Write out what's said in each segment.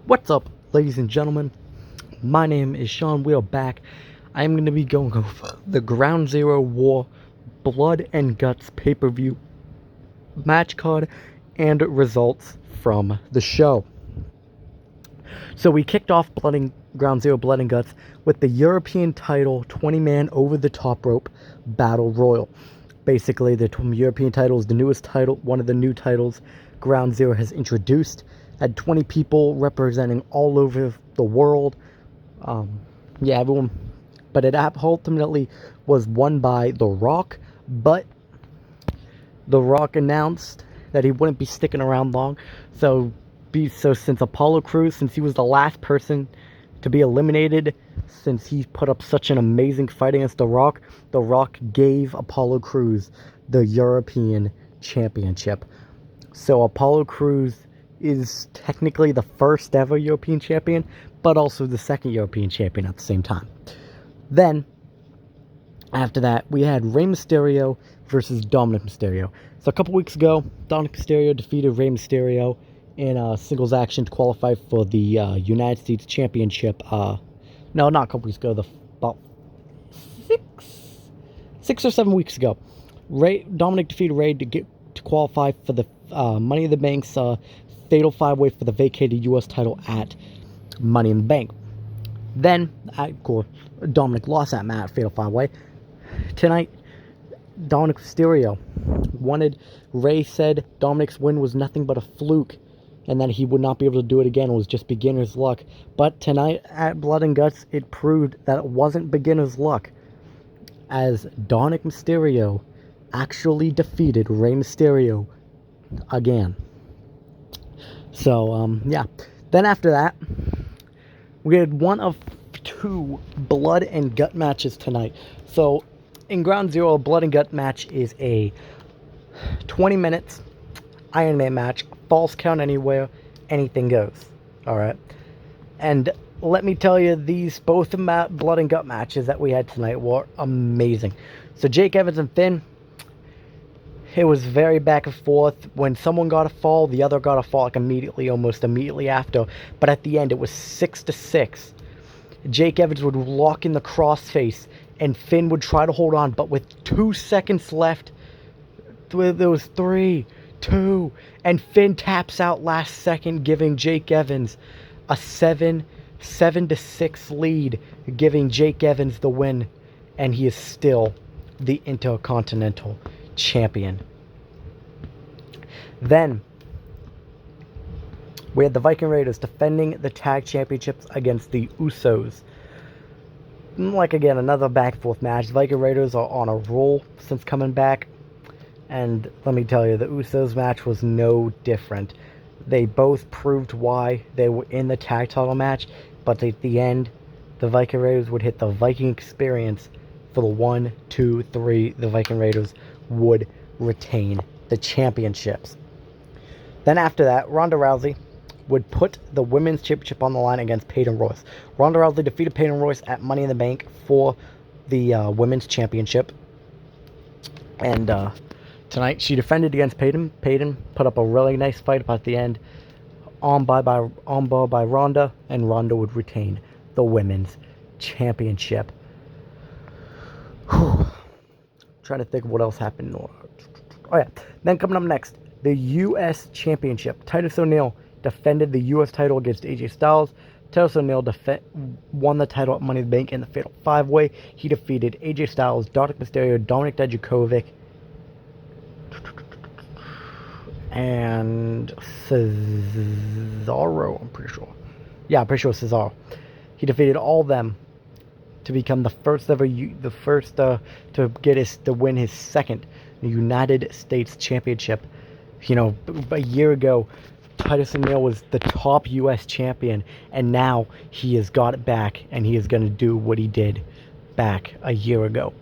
What's up, ladies and gentlemen? My name is Sean. We are back. I am going to be going over the Ground Zero War Blood and Guts pay-per-view match card and results from the show. So we kicked off Ground Zero Blood and Guts with the European title 20-man over-the-top rope battle royal. Basically, the European title is the newest title, one of the new titles Ground Zero has introduced. Had 20 people representing all over the world. Everyone. But it ultimately was won by The Rock. But The Rock announced that he wouldn't be sticking around long. So since Apollo Crews, since he was the last person to be eliminated, since he put up such an amazing fight against The Rock gave Apollo Crews the European Championship. So Apollo Crews is technically the first ever European champion, but also the second European champion at the same time. Then, after that, we had Rey Mysterio versus Dominic Mysterio. So a couple weeks ago, Dominic Mysterio defeated Rey Mysterio in a singles action to qualify for the United States Championship. No, not a couple weeks ago. About 6 or 7 weeks ago, Dominic defeated Rey to qualify for the Money in the Bank's Fatal 5-Way for the vacated U.S. title at Money in the Bank. Then, of course, Dominic lost that match, Fatal 5-Way. Tonight, Dominic Mysterio Rey said Dominic's win was nothing but a fluke and that he would not be able to do it again. It was just beginner's luck. But tonight at Blood and Guts, it proved that it wasn't beginner's luck, as Dominic Mysterio actually defeated Rey Mysterio again. So, Then after that, we had one of two blood and gut matches tonight. So, in Ground Zero, a blood and gut match is a 20 minutes Iron Man match, falls count anywhere, anything goes. Alright? And let me tell you, both blood and gut matches that we had tonight were amazing. So, Jake Evans and Finn, it was very back and forth. When someone got a fall, the other got a fall almost immediately after. But at the end, it was 6-6. Jake Evans would lock in the crossface, and Finn would try to hold on. But with 2 seconds left, there was 3, 2, and Finn taps out last second, giving Jake Evans a 7-6 lead, giving Jake Evans the win, and he is still the Intercontinental Champion. Then we had the Viking Raiders defending the tag championships against the Usos. Again, another back and forth match. The Viking Raiders are on a roll since coming back, and let me tell you, the Usos match was no different. They both proved why they were in the tag title match, but at the end, the Viking Raiders would hit the Viking Experience for the 1, 2, 3. The Viking Raiders would retain the championships. Then after that, Ronda Rousey would put the women's championship on the line against Peyton Royce. Ronda Rousey defeated Peyton Royce at Money in the Bank for the women's championship. And tonight she defended against Peyton. Peyton put up a really nice fight at the end. On bar by Ronda, and Ronda would retain the women's championship. Trying to think of what else happened. Then coming up next, the U.S. Championship. Titus O'Neil defended the U.S. title against AJ Styles. Titus O'Neil won the title at Money in the Bank in the Fatal 5-Way. He defeated AJ Styles, Dominic Mysterio, Dominik Dijakovic, and Cesaro, I'm pretty sure. Yeah, I'm pretty sure Cesaro. He defeated all of them to become the first to win his second United States Championship. A year ago, Titus O'Neil was the top U.S. champion, and now he has got it back, and he is going to do what he did back a year ago.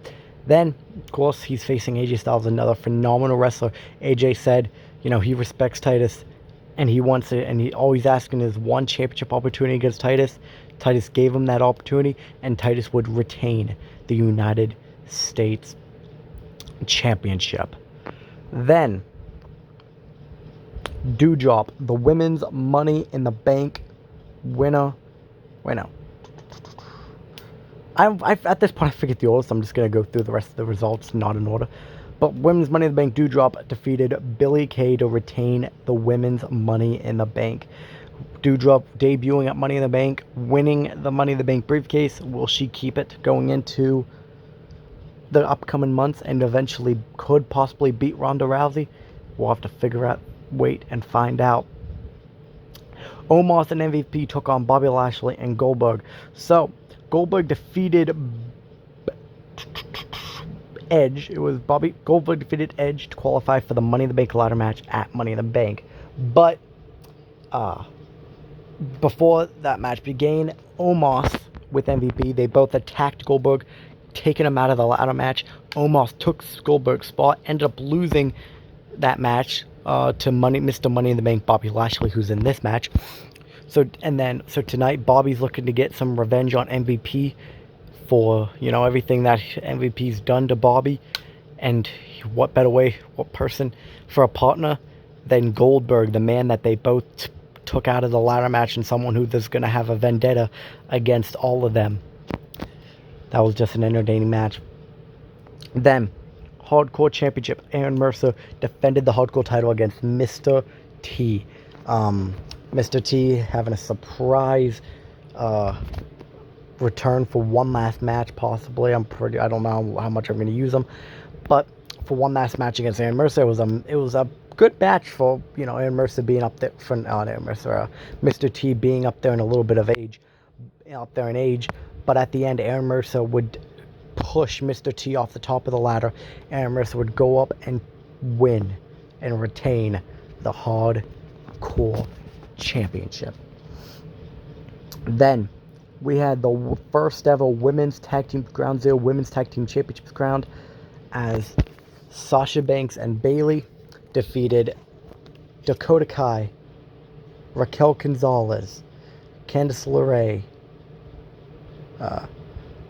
Then, of course, he's facing AJ Styles, another phenomenal wrestler. AJ said, he respects Titus, and he wants it, and all he's asking is one championship opportunity against Titus. Titus gave him that opportunity, and Titus would retain the United States Championship. Then, Doudrop, the women's Money in the Bank winner. Wait, no. At this point, I forget the order, so I'm just going to go through the rest of the results, not in order. But Women's Money in the Bank Doudrop defeated Billie Kay to retain the Women's Money in the Bank. Doudrop debuting at Money in the Bank, winning the Money in the Bank briefcase. Will she keep it going into the upcoming months and eventually could possibly beat Ronda Rousey? We'll have to figure out, wait and find out. Omos and MVP took on Bobby Lashley and Goldberg. So, Goldberg defeated Edge. Goldberg defeated Edge to qualify for the Money in the Bank ladder match at Money in the Bank. But, before that match began, Omos with MVP, they both attacked Goldberg, taking him out of the ladder match. Omos took Goldberg's spot, ended up losing that match to Mr. Money in the Bank Bobby Lashley, who's in this match. So tonight, Bobby's looking to get some revenge on MVP for, everything that MVP's done to Bobby. And what better way, what person for a partner than Goldberg, the man that they both took out of the ladder match, and someone who is going to have a vendetta against all of them. That was just an entertaining match. Then, Hardcore Championship, Aaron Mercer defended the Hardcore title against Mr. T. Mr. T having a surprise return for one last match, possibly. I don't know how much I'm going to use them, but for one last match against Aaron Mercer, it was a good match for Aaron Mercer being up there Mr. T being up there in a little bit of age, but at the end, Aaron Mercer would push Mr. T off the top of the ladder. Aaron Mercer would go up and win and retain the Hardcore Championship. Then we had the first ever Ground Zero Women's Tag Team Championships crowned as Sasha Banks and Bayley defeated Dakota Kai, Raquel Gonzalez, Candice LeRae,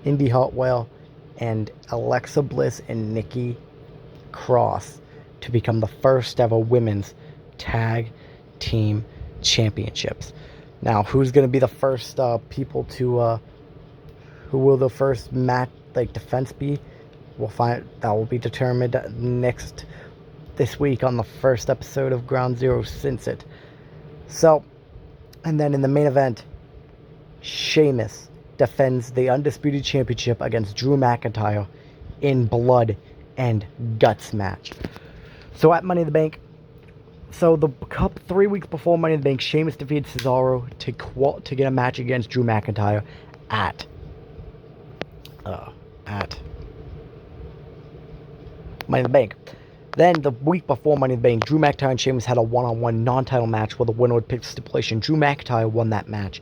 Indy Hartwell, and Alexa Bliss and Nikki Cross to become the first ever women's tag team championships. Now, who's going to be the first people to who will the first match defense be? We'll find that will be determined this week on the first episode of Ground Zero since it. So, and then in the main event, Sheamus defends the Undisputed Championship against Drew McIntyre in Blood and Guts match. So at Money in the Bank, the 3 weeks before Money in the Bank, Sheamus defeated Cesaro to get a match against Drew McIntyre at Money in the Bank. Then, the week before Money in the Bank, Drew McIntyre and Sheamus had a one-on-one non-title match where the winner would pick the stipulation. Drew McIntyre won that match,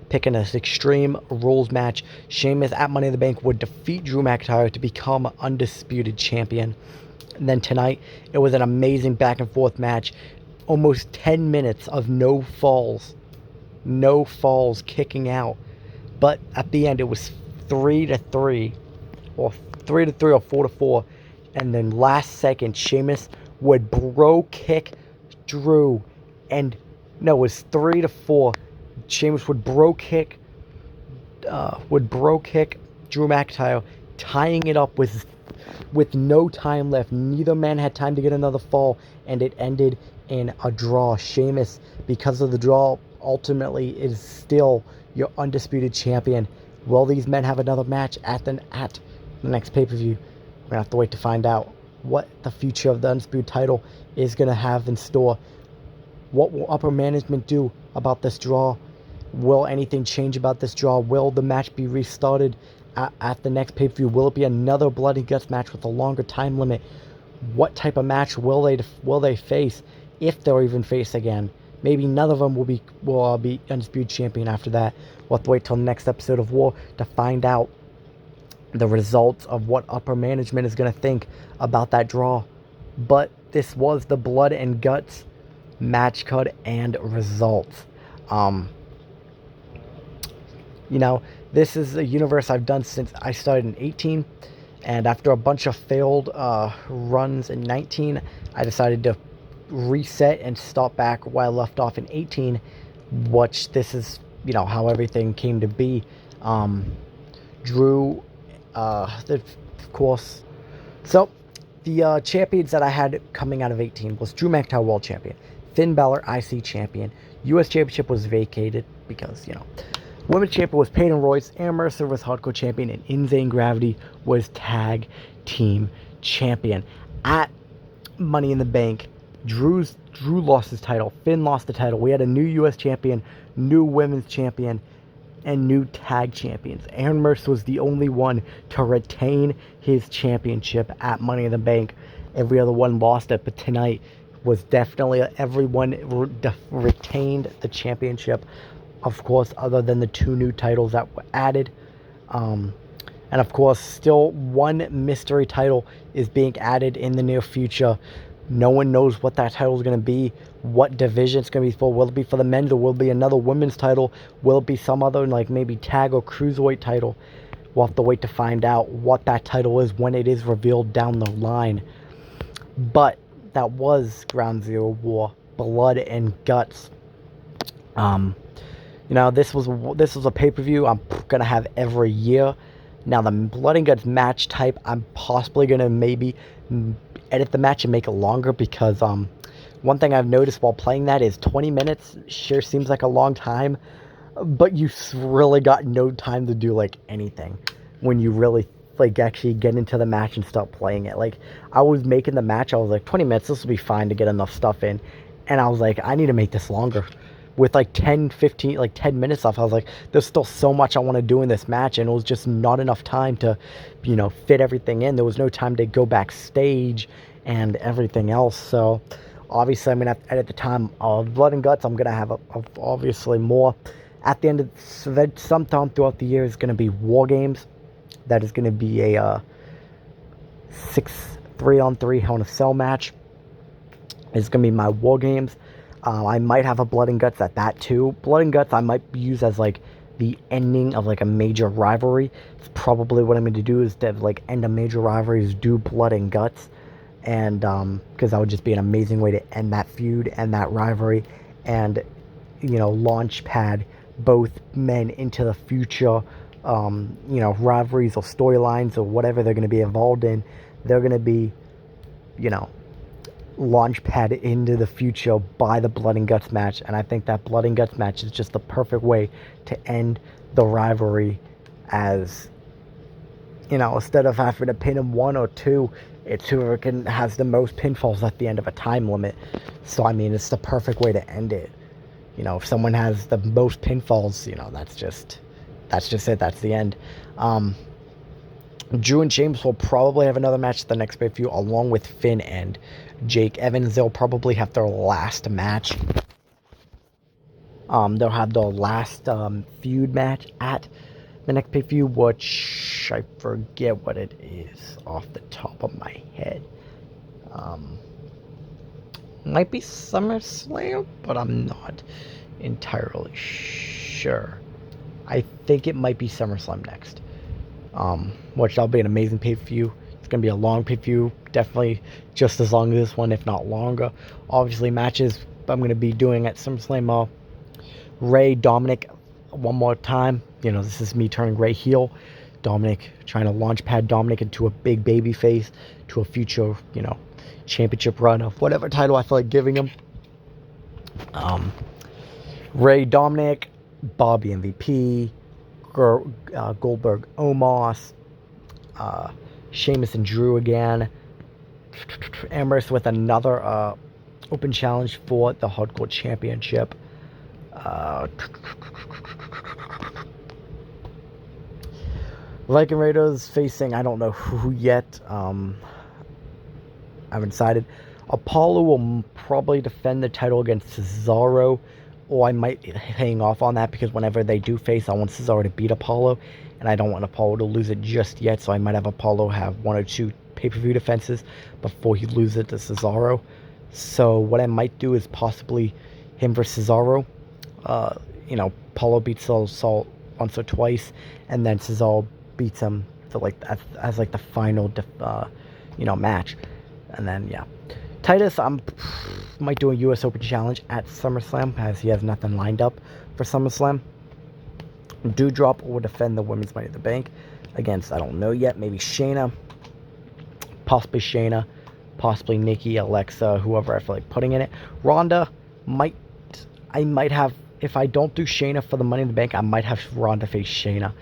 picking an Extreme Rules match. Sheamus at Money in the Bank would defeat Drew McIntyre to become Undisputed Champion. And then tonight, it was an amazing back-and-forth match. Almost 10 minutes of no falls kicking out. But at the end, it was 3-3, or 3-3 or 4-4. And then last second, Sheamus would bro kick Drew. And no, it was 3-4. Sheamus would bro kick Drew McIntyre, tying it up with no time left. Neither man had time to get another fall, and it ended in a draw. Sheamus, because of the draw, ultimately is still your undisputed champion. Will these men have another match at the next pay-per-view? We're going to have to wait to find out what the future of the Undisputed title is going to have in store. What will upper management do about this draw? Will anything change about this draw? Will the match be restarted at the next pay-per-view? Will it be another Blood and Guts match with a longer time limit? What type of match will they face, if they'll even face again? Maybe none of them will be Undisputed Champion after that. We'll have to wait till the next episode of War to find out the results of what upper management is going to think about that draw. But this was the Blood and Guts match card and results. This is a universe I've done since I started in 18, and after a bunch of failed runs in 19, I decided to reset and stop back where I left off in 18, which this is how everything came to be. Drew, of course. So, the champions that I had coming out of 18 was Drew McIntyre World Champion, Finn Balor IC Champion, U.S. Championship was vacated because, Women's Champion was Peyton Royce, Aaron Mercer was Hardcore Champion, and Insane Gravity was Tag Team Champion. At Money in the Bank, Drew lost his title, Finn lost the title. We had a new U.S. Champion, new Women's Champion, and new Tag Champions. Aaron Mercer was the only one to retain his championship at Money in the Bank. Every other one lost it, but tonight was definitely everyone retained the championship. Of course, other than the 2 new titles that were added. And of course, still one mystery title is being added in the near future. No one knows what that title is going to be, what division it's going to be for. Will it be for the men's, or will it be another women's title? Will it be some other, like maybe tag or cruiserweight title? We'll have to wait to find out what that title is when it is revealed down the line. But that was Ground Zero War, Blood and Guts. This was a pay-per-view I'm gonna have every year. Now the Blood and Guts match type, I'm possibly gonna maybe edit the match and make it longer, because one thing I've noticed while playing that is 20 minutes sure seems like a long time, but you really got no time to do like anything when you really actually get into the match and start playing it. Like, I was making the match, I was like, 20 minutes, this will be fine to get enough stuff in, and I was like, I need to make this longer. With 10 minutes off, I was like, there's still so much I want to do in this match, and it was just not enough time to, fit everything in. There was no time to go backstage and everything else. So, obviously, I'm going to have to edit the time of Blood and Guts. I'm going to have, obviously, more. At the end of sometime throughout the year is going to be War Games. That is going to be a 3-on-3 Hell in a Cell match. It's going to be my War Games. I might have a Blood and Guts at that too. Blood and Guts I might use as the ending of a major rivalry. It's probably what I'm going to do, is to end a major rivalry, is do Blood and Guts. And because that would just be an amazing way to end that feud and that rivalry, and launch pad both men into the future rivalries or storylines or whatever they're going to be involved in. They're going to be launch pad into the future by the Blood and Guts match. And I think that Blood and Guts match is just the perfect way to end the rivalry, as instead of having to pin him 1 or 2, it's whoever has the most pinfalls at the end of a time limit. So I mean, it's the perfect way to end it. If someone has the most pinfalls, that's just it, that's the end. Drew and James will probably have another match at the next pay-per-view, along with Finn and Jake Evans. They'll probably have their last match. They'll have their last feud match at the next pay-per-view, which I forget what it is off the top of my head. Might be SummerSlam, but I'm not entirely sure. I think it might be SummerSlam next. Which that'll be an amazing pay-per-view. It's going to be a long pay-per-view, definitely just as long as this one, if not longer. Obviously, matches I'm going to be doing at SummerSlam, Ray, Dominic, one more time. This is me turning Ray heel. Dominic, trying to launch pad Dominic into a big baby face, to a future, championship run of whatever title I feel like giving him. Ray, Dominic, Bobby MVP, Goldberg, Omos, Sheamus and Drew again. Amherst with another open challenge for the Hardcore Championship. Viking Raiders facing, I don't know who yet. I haven't decided. Apollo will probably defend the title against Cesaro, or I might hang off on that, because whenever they do face, I want Cesaro to beat Apollo, and I don't want Apollo to lose it just yet, so I might have Apollo have 1 or 2 pay-per-view defenses before he loses it to Cesaro. So what I might do is possibly him versus Cesaro. Apollo beats Cesaro once or twice, and then Cesaro beats him to as the final match. And then Titus, might do a US Open Challenge at SummerSlam, as he has nothing lined up for SummerSlam. Doudrop will defend the Women's Money in the Bank against, I don't know yet, maybe Shayna, possibly Nikki, Alexa, whoever I feel like putting in it. Ronda I might have, if I don't do Shayna for the Money in the Bank, I might have Ronda face Shayna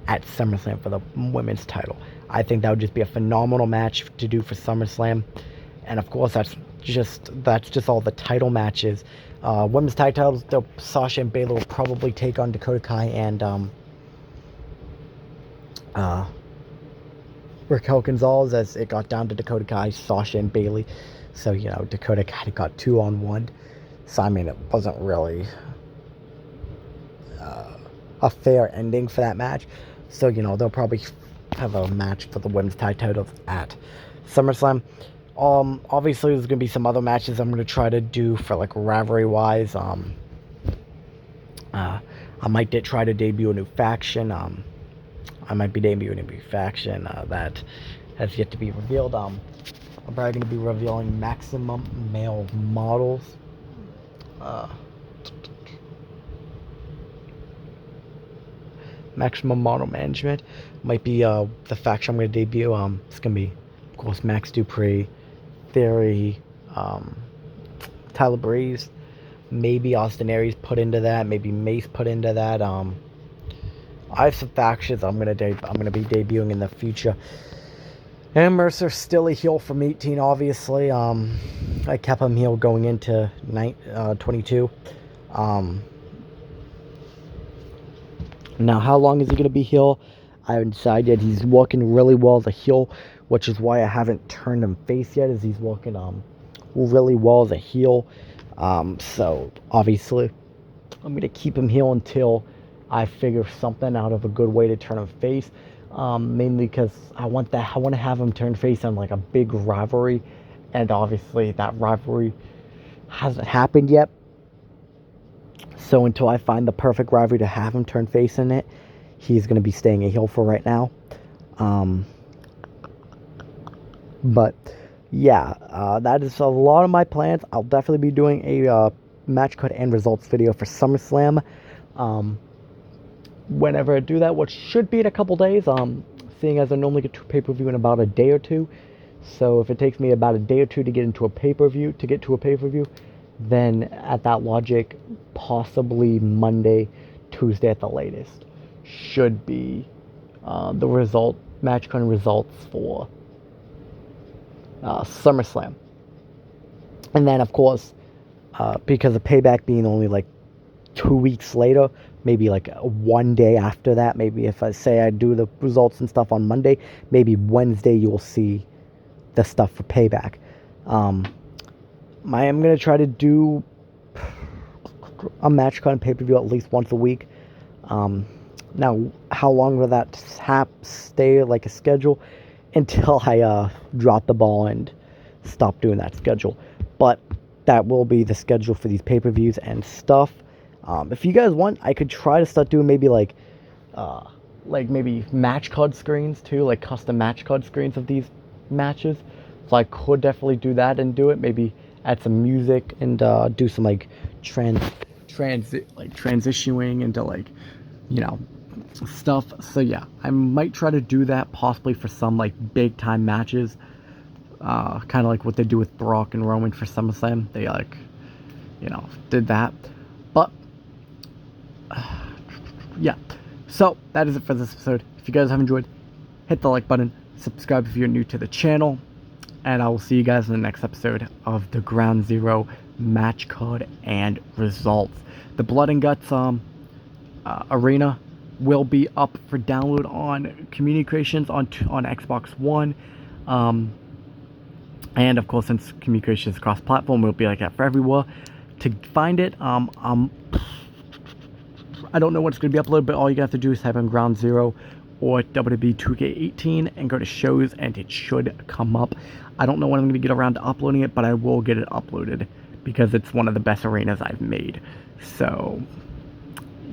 at SummerSlam for the women's title. I think that would just be a phenomenal match to do for SummerSlam. And of course, that's just all the title matches. Women's tag titles, Sasha and Bayley will probably take on Dakota Kai and Raquel Gonzalez, as it got down to Dakota Kai, Sasha, and Bayley. So, Dakota kind of got 2-on-1. So, I mean, it wasn't really a fair ending for that match. So, they'll probably have a match for the women's tag titles at SummerSlam. Obviously, there's going to be some other matches I'm going to try to do for, like, rivalry-wise. I might try to debut a new faction. I might be debuting a new faction that has yet to be revealed. I'm probably going to be revealing Maximum Male Models. Maximum Model Management might be the faction I'm going to debut. It's going to be, of course, Max Dupree, Theory, Tyler Breeze, maybe Austin Aries put into that, maybe Mace put into that. I have some factions I'm gonna be debuting in the future. And Mercer still a heel from 18, obviously. I kept him heel going into 22. Now, how long is he gonna be heel? I haven't decided. He's working really well as a heel, which is why I haven't turned him face yet. As he's working really well as a heel. So obviously, I'm gonna keep him heel until I figure something out of a good way to turn him face. Mainly because I want to have him turn face on like a big rivalry, and obviously that rivalry hasn't happened yet. So until I find the perfect rivalry to have him turn face in it, he's going to be staying a heel for right now. But yeah, that is a lot of my plans. I'll definitely be doing a match cut and results video for SummerSlam. Whenever I do that, which should be in a couple days, seeing as I normally get to a pay-per-view in about a day or two. So if it takes me about a day or two to get to a pay-per-view, then at that logic, possibly Monday, Tuesday at the latest, should be the match cut and results for SummerSlam. And then, of course, because of Payback being only like 2 weeks later, maybe like one day after that, maybe if I say I do the results and stuff on Monday, maybe Wednesday you'll see the stuff for Payback. I am going to try to do a match cut and pay-per-view at least once a week. Now, how long will that stay like a schedule? Until I drop the ball and stop doing that schedule. But that will be the schedule for these pay-per-views and stuff. If you guys want, I could try to start doing maybe like maybe match card screens too, like custom match card screens of these matches. So I could definitely do that and do it. Maybe add some music and do some like transitioning into like, stuff. So yeah, I might try to do that possibly for some like big time matches. Kind of like what they do with Brock and Roman for SummerSlam. They did that. But yeah, so that is it for this episode. If you guys have enjoyed, hit the like button, subscribe if you're new to the channel, and I will see you guys in the next episode of the Ground Zero match card and results. The Blood and Guts arena will be up for download on Community Creations on Xbox One. And of course, since Community Creations is cross-platform, it'll be like that for everywhere. To find it, I don't know when it's going to be uploaded, but all you have to do is type in Ground Zero or WWE 2K18 and go to shows, and it should come up. I don't know when I'm going to get around to uploading it, but I will get it uploaded because it's one of the best arenas I've made. So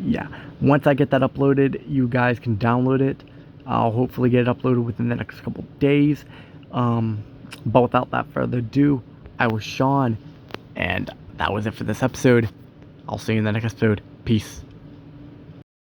yeah, once I get that uploaded, you guys can download it. I'll hopefully get it uploaded within the next couple days. But without that further ado, I was Sean, and that was it for this episode. I'll see you in the next episode. Peace.